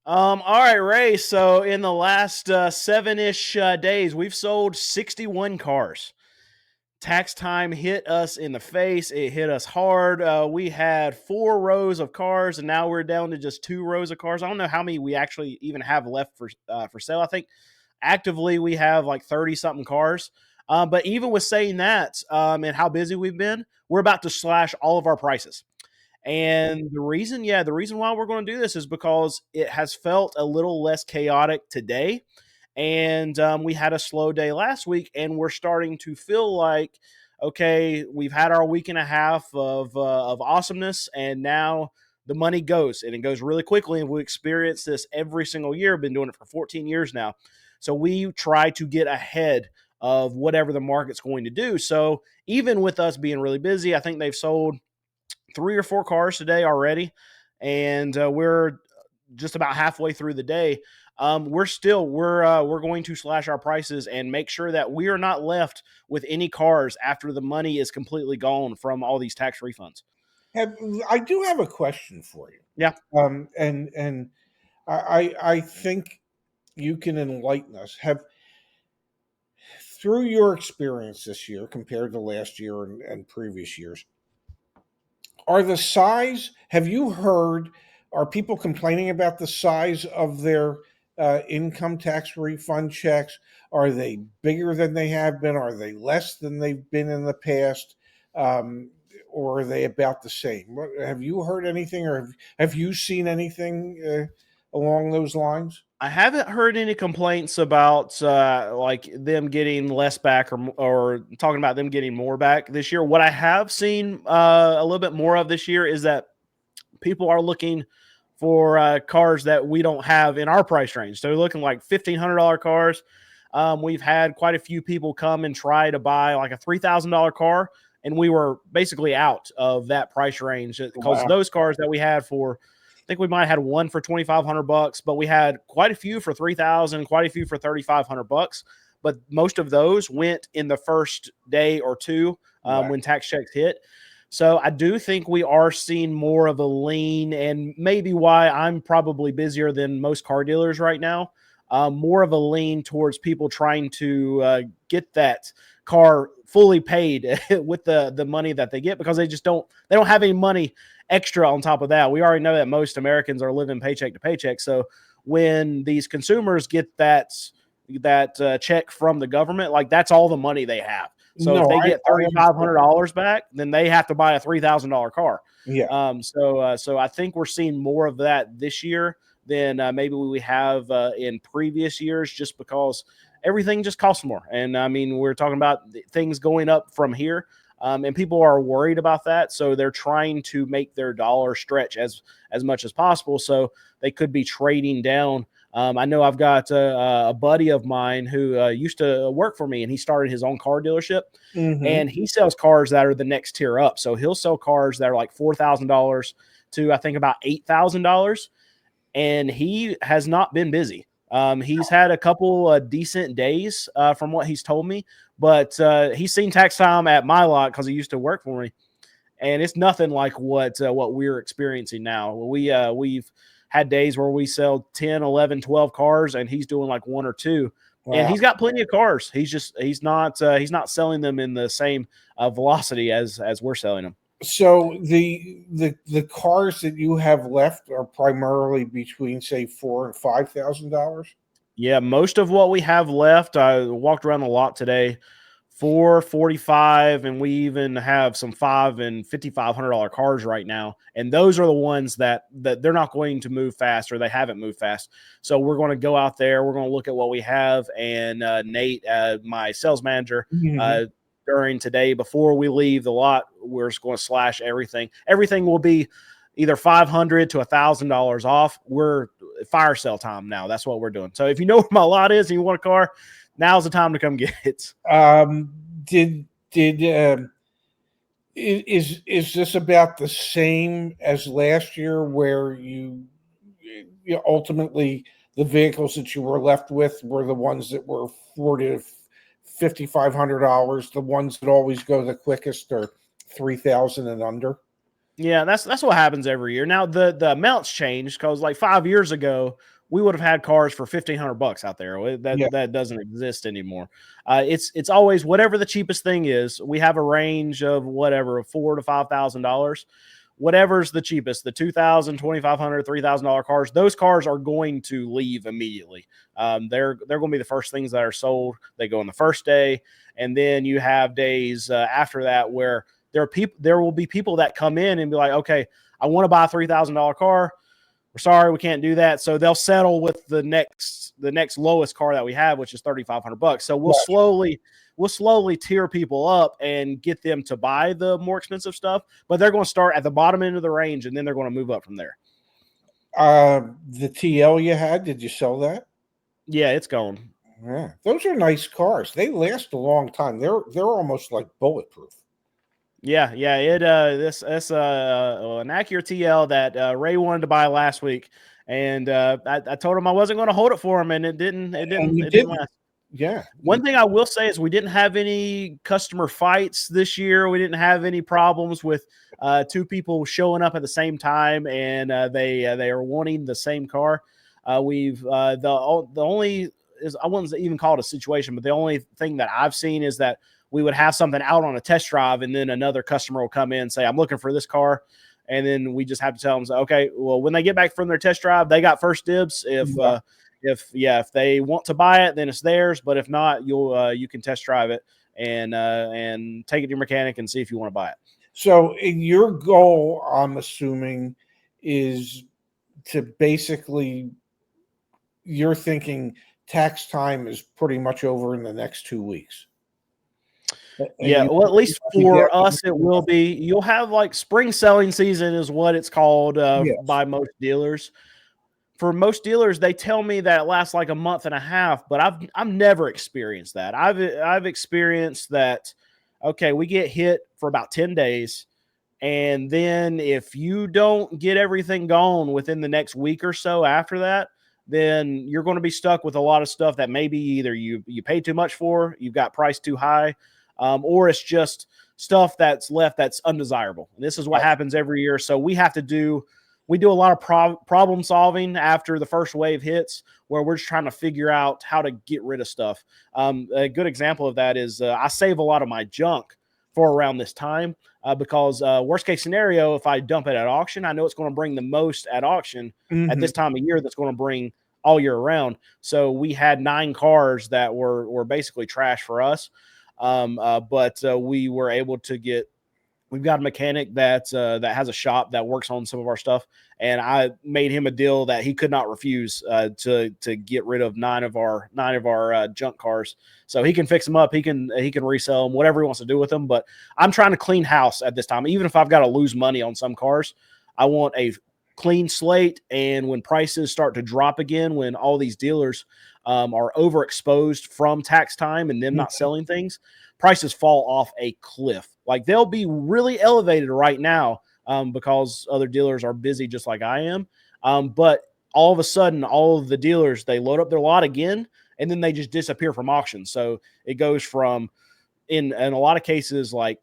All right, Ray. So in the last seven-ish days, we've sold 61 cars. Tax time hit us in the face. It hit us hard. We had four rows of cars, and now we're down to just two rows of cars. I don't know how many we actually even have left for sale. I think actively we have like 30 something cars. But even with saying that, and how busy we've been, we're about to slash all of our prices. And the reason why we're going to do this is because it has felt a little less chaotic today. And we had a slow day last week, and we're starting to feel like, okay, we've had our week and a half of awesomeness, and now the money goes, and it goes really quickly. And we experience this every single year. Been doing it for 14 years now. So we try to get ahead of whatever the market's going to do. So even with us being really busy, I think they've sold three or four cars today already, and we're just about halfway through the day. We're going to slash our prices and make sure that we are not left with any cars after the money is completely gone from all these tax refunds. Have, I do have a question for you, Yeah, and I think you can enlighten us. Have through your experience this year compared to last year and previous years, are the size? Have you heard? Are people complaining about the size of their income tax refund checks? Are they bigger than they have been? Are they less than they've been in the past? Um, or are they about the same? Have you heard anything, or have you seen anything along those lines? I haven't heard any complaints about like them getting less back or talking about them getting more back this year. What I have seen a little bit more of this year is that people are looking for cars that we don't have in our price range. So they're looking like $1,500 cars. We've had quite a few people come and try to buy like a $3,000 car, and we were basically out of that price range because Wow. those cars that we had for, I think we might have had one for $2,500, but we had quite a few for 3,000, quite a few for $3,500. But most of those went in the first day or two Wow. when tax checks hit. So I do think we are seeing more of a lean, and maybe why I'm probably busier than most car dealers right now. More of a lean towards people trying to get that car fully paid with the money that they get, because they don't have any money extra on top of that. We already know that most Americans are living paycheck to paycheck. So when these consumers get that check from the government, like that's all the money they have. So if No, they I, get I understand. $3,500 back, then they have to buy a $3,000 car. Yeah. So I think we're seeing more of that this year than maybe we have in previous years, just because everything just costs more. And I mean, we're talking about things going up from here. And people are worried about that, so they're trying to make their dollar stretch as much as possible. So they could be trading down. I know I've got a buddy of mine who used to work for me, and he started his own car dealership, Hmm. and he sells cars that are the next tier up. So he'll sell cars that are like $4,000 to I think about $8,000, and he has not been busy. He's had a couple decent days from what he's told me, but he's seen tax time at my lot because he used to work for me, and it's nothing like what we're experiencing now. We've had days where we sell 10, 11, 12 cars, and he's doing like one or two, and Wow. he's got plenty of cars. He's not selling them in the same velocity as we're selling them. So the cars that you have left are primarily between say $4,000 and $5,000. Yeah, most of what we have left, I walked around the lot today, 445, and we even have some $5,000 and $5,500 cars right now, and those are the ones that they're not going to move fast, or they haven't moved fast. So we're going to go out there, we're going to look at what we have, and Nate, my sales manager, Hmm. during today before we leave the lot, we're just going to slash everything. Everything will be either $500 to $1,000 off. We're fire sale time now. That's what we're doing. So if you know where my lot is and you want a car, now's the time to come get it. Did is this about the same as last year, where you ultimately the vehicles that you were left with were the ones that were $4,000 to $5,500, the ones that always go the quickest are 3,000 and under? Yeah, that's what happens every year. Now the amounts changed because like 5 years ago we would have had cars for $1,500 out there. Yeah. That doesn't exist anymore. It's always whatever the cheapest thing is. We have a range of whatever $4,000 to $5,000, whatever's the cheapest. The 2,000, 2,500, $3,000 cars. Those cars are going to leave immediately. They're going to be the first things that are sold. They go on the first day, and then you have days after that where there will be people that come in and be like, okay, I want to buy a $3,000 car. We're sorry, we can't do that. So they'll settle with the next lowest car that we have, which is $3,500. So we'll slowly tier people up and get them to buy the more expensive stuff, but they're going to start at the bottom end of the range and then they're going to move up from there. The TL you had, did you sell that? Yeah, it's gone. Yeah, those are nice cars. They last a long time. They're almost like bulletproof. Yeah. This an Acura TL that Ray wanted to buy last week, and I told him I wasn't going to hold it for him, and it didn't. And you It didn't didn't. last. Yeah. One thing I will say is we didn't have any customer fights this year. We didn't have any problems with two people showing up at the same time, and they are wanting the same car. The only is I wouldn't even call it a situation, but the only thing that I've seen is that we would have something out on a test drive, and then another customer will come in and say, "I'm looking for this car," and then we just have to tell them, "Okay, well, when they get back from their test drive, they got first dibs. If they want to buy it, then it's theirs. But if not, you can test drive it and take it to your mechanic and see if you want to buy it." So, in your goal, I'm assuming, is to basically, you're thinking tax time is pretty much over in the next 2 weeks. And Yeah, you well, at least to get, for us, it will be. You'll have like spring selling season is what it's called yes. by most dealers. For most dealers, they tell me that it lasts like a month and a half, but I've never experienced that. I've experienced that. Okay, we get hit for about 10 days, and then if you don't get everything gone within the next week or so after that, then you're going to be stuck with a lot of stuff that maybe either you paid too much for, you've got priced too high, or it's just stuff that's left that's undesirable. And this is what happens every year. So we do a lot of problem solving after the first wave hits, where we're just trying to figure out how to get rid of stuff. A good example of that is I save a lot of my junk for around this time because worst case scenario, if I dump it at auction, I know it's going to bring the most at auction at Mhm. this time of year that's going to bring all year round. So we had 9 cars that were basically trash for us. But we were able to get. We've got a mechanic that has a shop that works on some of our stuff, and I made him a deal that he could not refuse to get rid of 9 of our junk cars, so he can fix them up. He can resell them, whatever he wants to do with them. But I'm trying to clean house at this time, even if I've got to lose money on some cars. I want a clean slate, and when prices start to drop again, when all these dealers are overexposed from tax time and them not selling things, prices fall off a cliff. Like they'll be really elevated right now because other dealers are busy just like I am. But all of a sudden, all of the dealers, they load up their lot again and then they just disappear from auction. So it goes from, in a lot of cases, like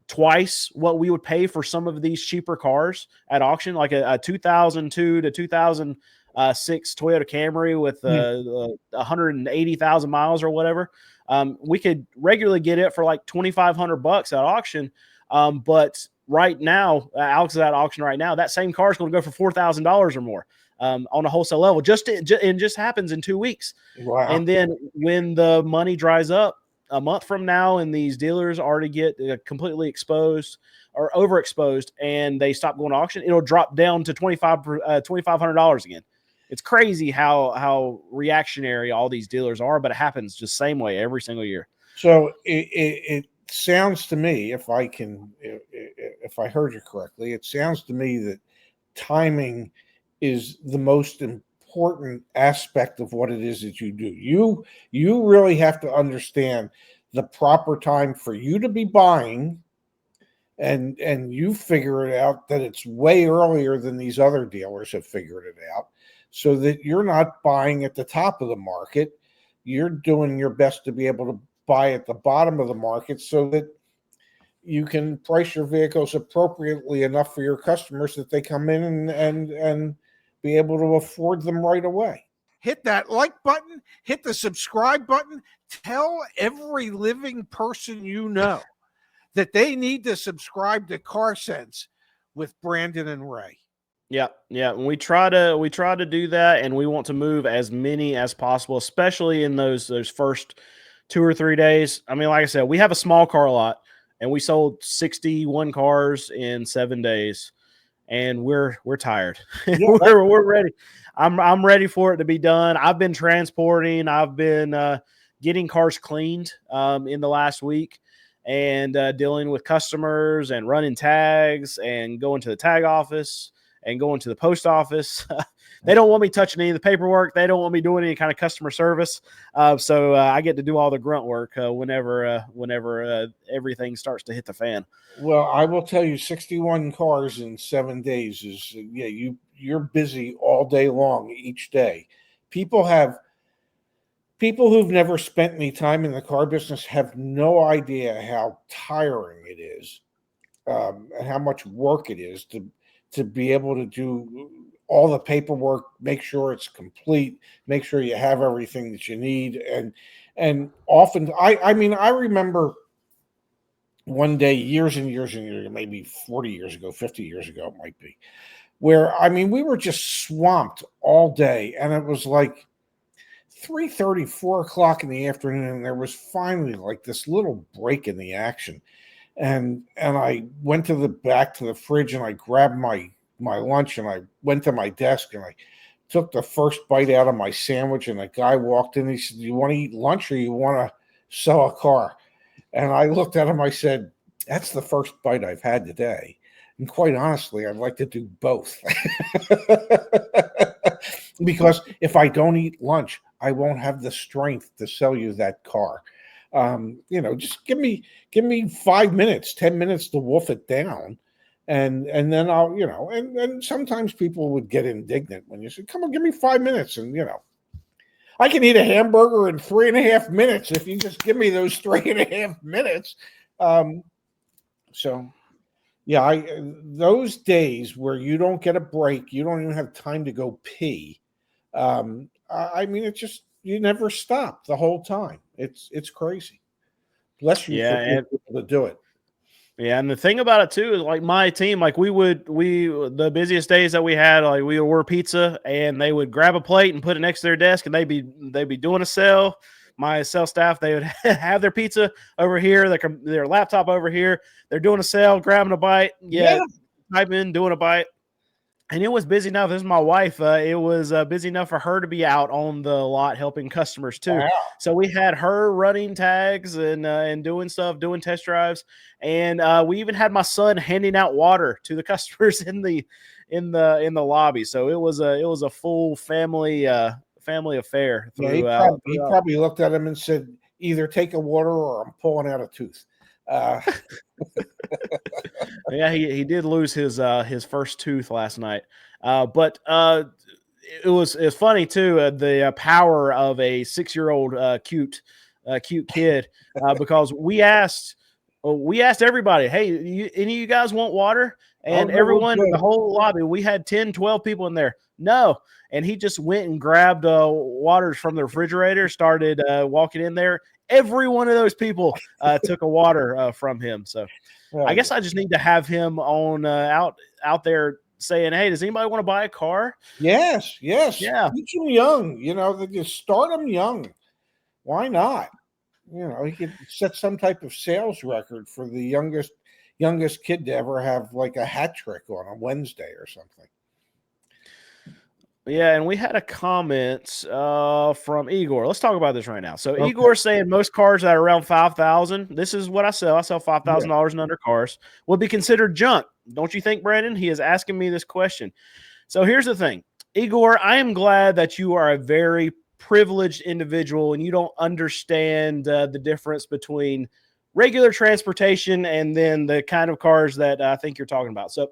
twice what we would pay for some of these cheaper cars at auction, like a 2002 to 2006 Toyota Camry with 180,000 miles or whatever. We could regularly get it for like $2,500 at auction. But right now, Alex is at auction right now. That same car is going to go for $4,000 or more on a wholesale level. It just happens in 2 weeks. Wow. And then when the money dries up a month from now and these dealers already get completely exposed or overexposed and they stop going to auction, it'll drop down to $2,500 again. It's crazy how reactionary all these dealers are, but it happens just same way every single year. So it sounds to me, if I heard you correctly, it sounds to me that timing is the most important aspect of what it is that you do. You really have to understand the proper time for you to be buying, and you figure it out that it's way earlier than these other dealers have figured it out, so that you're not buying at the top of the market. You're doing your best to be able to buy at the bottom of the market, so that you can price your vehicles appropriately enough for your customers that they come in and be able to afford them right away. Hit that like button, hit the subscribe button, tell every living person you know that they need to subscribe to Car Sense with Brandon and Ray. Yeah, yeah. We try to do that, and we want to move as many as possible, especially in those first 2 or 3 days. I mean, like I said, we have a small car lot, and we sold 61 cars in 7 days, and we're tired. Yeah, we're ready. I'm ready for it to be done. I've been transporting. I've been getting cars cleaned in the last week, and dealing with customers and running tags and going to the tag office and going to the post office. They don't want me touching any of the paperwork. They don't want me doing any kind of customer service. So I get to do all the grunt work whenever everything starts to hit the fan. well, I will tell you, 61 cars in 7 days is you're busy all day long each day. People have people who've never spent any time in the car business have no idea how tiring it is, and how much work it is to be able to do all the paperwork, make sure it's complete, make sure you have everything that you need, and often I mean I remember one day years and years and years, maybe 40 years ago, 50 years ago, it might be, where I mean, we were just swamped all day. And it was like 3:30, 4 o'clock in the afternoon. And there was finally like this little break in the action. And I went to the back to the fridge and I grabbed my lunch and I went to my desk and I took the first bite out of my sandwich. And the guy walked in. He said, "Do you want to eat lunch or you want to sell a car?" And I looked at him, I said, "That's the first bite I've had today. And quite honestly, I'd like to do both." Because if I don't eat lunch, I won't have the strength to sell you that car. Just give me 5 minutes, 10 minutes to wolf it down. And then I'll, and sometimes people would get indignant when you say, "Come on, give me 5 minutes." And I can eat a hamburger in 3.5 minutes if you just give me those 3.5 minutes. So, yeah, those days where you don't get a break, you don't even have time to go pee. I mean, it's just you never stop the whole time. It's crazy. Bless you for being Yeah, able to do it. yeah, and the thing about it too is like my team, like we the busiest days that we had, like we would order pizza and they would grab a plate and put it next to their desk and they'd be doing a sale. My sales staff, they would have their pizza over here, their laptop over here. They're doing a sale, grabbing a bite, Yeah, type in, doing a bite. And it was busy enough. This is my wife. It was busy enough for her to be out on the lot helping customers too. wow. So we had her running tags and doing stuff, doing test drives, and we even had my son handing out water to the customers in the lobby. So it was a full family affair Yeah, he throughout. probably looked at him and said, "Either take a water or I'm pulling out a tooth." Uh, Yeah, he did lose his first tooth last night, but it's funny too, the power of a 6-year-old cute kid, because we asked everybody, "Hey, any of you guys want water?" oh And no, we're everyone, the good. whole lobby, we had 10, 12 people in there. No. And he just went and grabbed waters from the refrigerator, started walking in there. Every one of those people took a water from him. So I Oh, guess I just need to have him on out there saying, "Hey, does anybody want to buy a car?" yes, yes. Yeah, Teach them young. That you start them young. Why not? He could set some type of sales record for the youngest kid to ever have like a hat trick on a Wednesday or something. yeah. And we had a comment from Igor. Let's talk about this right now. So Okay. Igor's saying most cars that are around 5,000. This is what I sell. I sell five Yeah. thousand dollars and under cars would be considered junk. Don't you think, Brandon? He is asking me this question. So here's the thing, Igor. I am glad that you are a very privileged individual and you don't understand the difference between regular transportation and then the kind of cars that I think you're talking about. So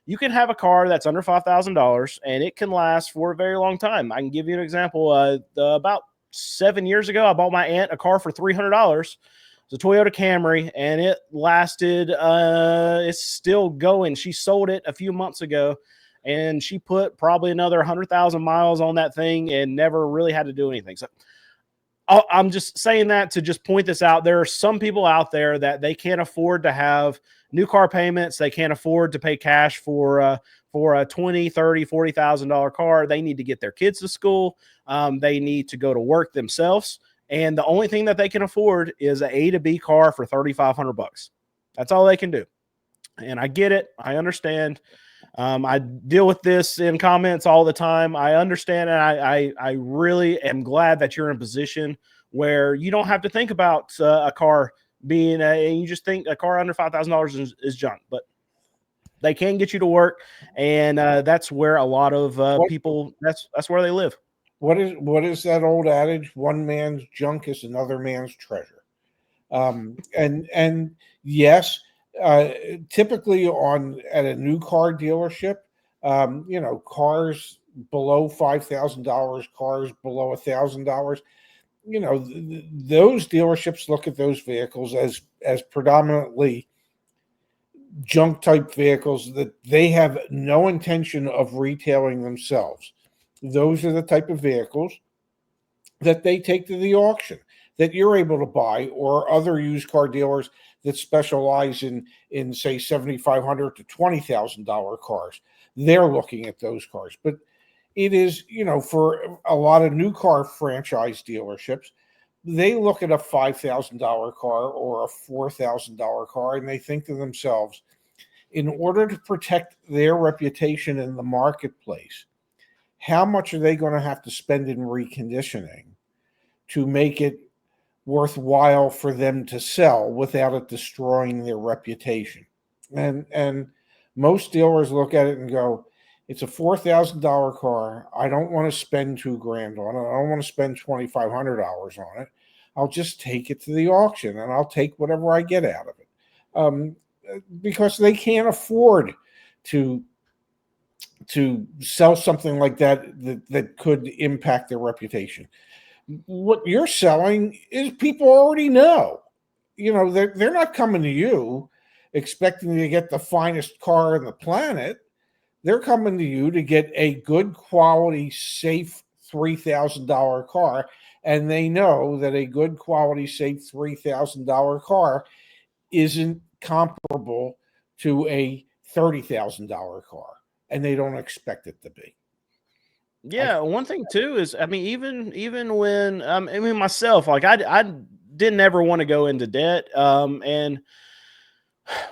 you can have a car that's under $5,000 and it can last for a very long time. I can give you an example. About 7 years ago, I bought my aunt a car for $300. It's a Toyota Camry, and it lasted. It's still going. She sold it a few months ago, and she put probably another 100,000 miles on that thing and never really had to do anything. So I'm just saying that to just point this out. There are some people out there that they can't afford to have new car payments. They can't afford to pay cash for a 20, 30, $40,000 car. They need to get their kids to school. They need to go to work themselves. And the only thing that they can afford is an A to B car for $3,500. That's all they can do. And I get it. I understand. I deal with this in comments all the time. I understand, and I really am glad that you're in a position where you don't have to think about a car being you just think a car under $5,000 is junk, but they can get you to work, and that's where a lot of people that's where they live. What is that old adage? One man's junk is another man's treasure. And yes, typically at a new car dealership, cars below $5,000, cars below $1,000, those dealerships look at those vehicles as predominantly junk type vehicles that they have no intention of retailing themselves. Those are the type of vehicles that they take to the auction that you're able to buy, or other used car dealers that specialize in say $7,500 to $20,000 cars. They're looking at those cars. But it is, for a lot of new car franchise dealerships, they look at a $5,000 car or a $4,000 car, and they think to themselves, in order to protect their reputation in the marketplace, how much are they going to have to spend in reconditioning to make it worthwhile for them to sell without it destroying their reputation? And most dealers look at it and go, it's a $4,000 car. I don't want to spend $2,000 on it. I don't want to spend $2,500 on it. I'll just take it to the auction and I'll take whatever I get out of it, because they can't afford to sell something like that could impact their reputation. What you're selling is people already know. They're not coming to you expecting to get the finest car on the planet. They're coming to you to get a good quality, safe $3,000 car, and they know that a good quality, safe $3,000 car isn't comparable to a $30,000 car, and they don't expect it to be. Yeah, one thing too is, I mean, even when I mean myself, like I didn't ever want to go into debt, and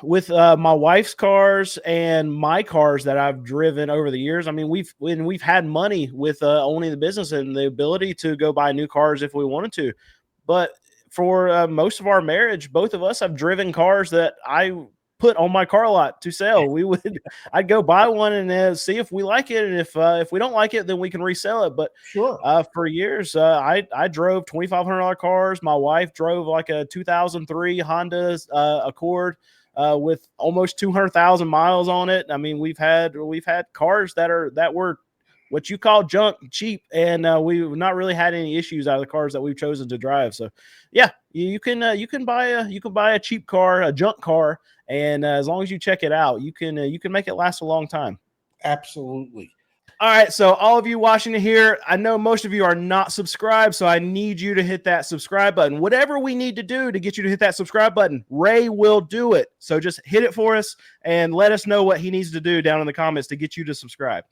with my wife's cars and my cars that I've driven over the years, I mean, we've had money with owning the business and the ability to go buy new cars if we wanted to, but for most of our marriage, both of us have driven cars that I put on my car lot to sell. I'd go buy one and see if we like it, and if we don't like it, then we can resell it. But Sure. for years, I drove $2,500 cars. My wife drove like a 2003 Honda Accord with almost 200,000 miles on it. I mean, we've had cars that were what you call junk cheap, and we've not really had any issues out of the cars that we've chosen to drive. So yeah, you can buy a cheap car, a junk car, and as long as you check it out, you can make it last a long time. Absolutely. All right, so all of you watching it here, I know most of you are not subscribed, so I need you to hit that subscribe button. Whatever we need to do to get you to hit that subscribe button, Ray will do it. So just hit it for us and let us know what he needs to do down in the comments to get you to subscribe.